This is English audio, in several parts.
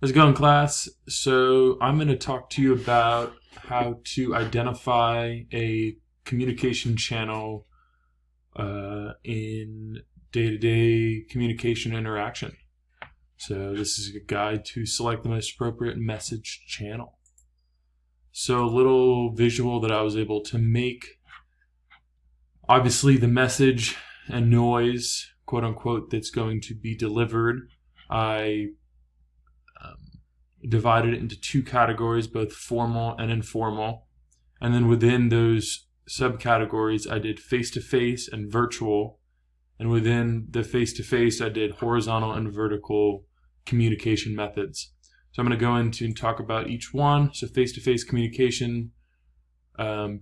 How's it going, class? So I'm going to talk to you about how to identify a communication channel in day-to-day communication interaction. So this is a guide to select the most appropriate message channel. So a little visual that I was able to make. Obviously the message and noise, quote unquote, that's going to be delivered, I divided it into two categories, both formal and informal. And then within those subcategories, I did face-to-face and virtual. And within the face-to-face, I did horizontal and vertical communication methods. So I'm going to go into and talk about each one. So face-to-face communication,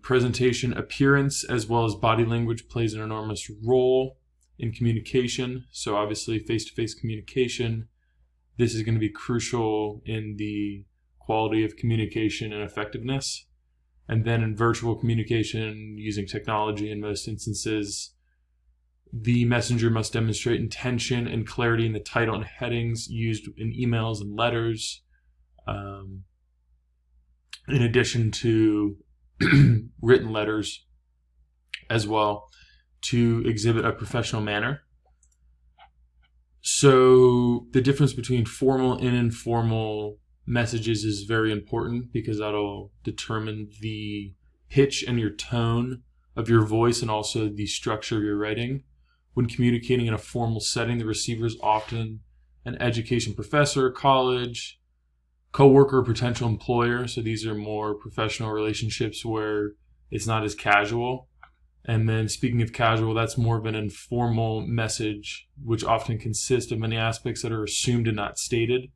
presentation, appearance, as well as body language plays an enormous role in communication. So obviously face-to-face communication, this is going to be crucial in the quality of communication and effectiveness. And then in virtual communication, using technology in most instances, the messenger must demonstrate intention and clarity in the title and headings used in emails and letters, in addition to written letters as well, to exhibit a professional manner. So the difference between formal and informal messages is very important because that'll determine the pitch and your tone of your voice and also the structure of your writing. When communicating in a formal setting, the receiver is often an education professor, college, coworker, or potential employer. So these are more professional relationships where it's not as casual. And then speaking of casual, that's more of an informal message, which often consists of many aspects that are assumed and not stated.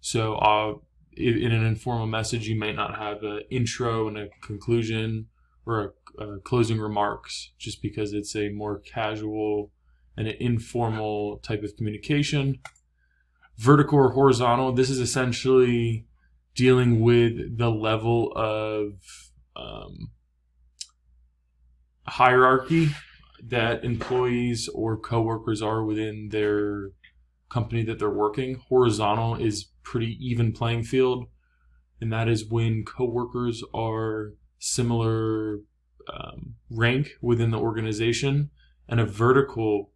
So in an informal message, you might not have an intro and a conclusion or a closing remarks, just because it's a more casual and an informal type of communication. Vertical or horizontal, this is essentially dealing with the level of hierarchy that employees or coworkers are within their company that they're working. Horizontal is pretty even playing field, and that is when coworkers are similar rank within the organization. And a vertical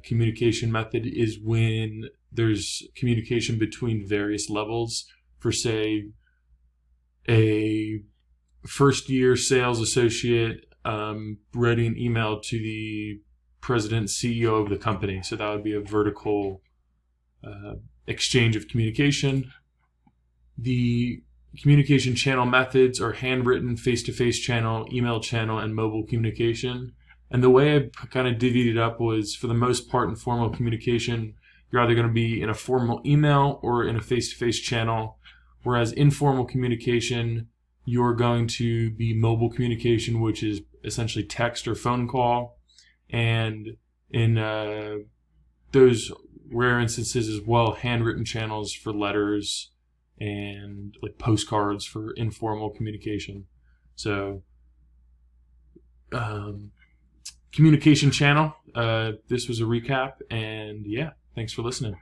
communication method is when there's communication between various levels. For say a first year sales associate writing an email to the president, CEO of the company. So that would be a vertical exchange of communication. The communication channel methods are handwritten, face-to-face channel, email channel, and mobile communication. And the way I kind of divvied it up was, for the most part, in formal communication, you're either going to be in a formal email or in a face-to-face channel. Whereas informal communication, you're going to be mobile communication, which is essentially text or phone call. And in those rare instances as well, handwritten channels for letters and like postcards for informal communication. So communication channel, this was a recap, and yeah, thanks for listening.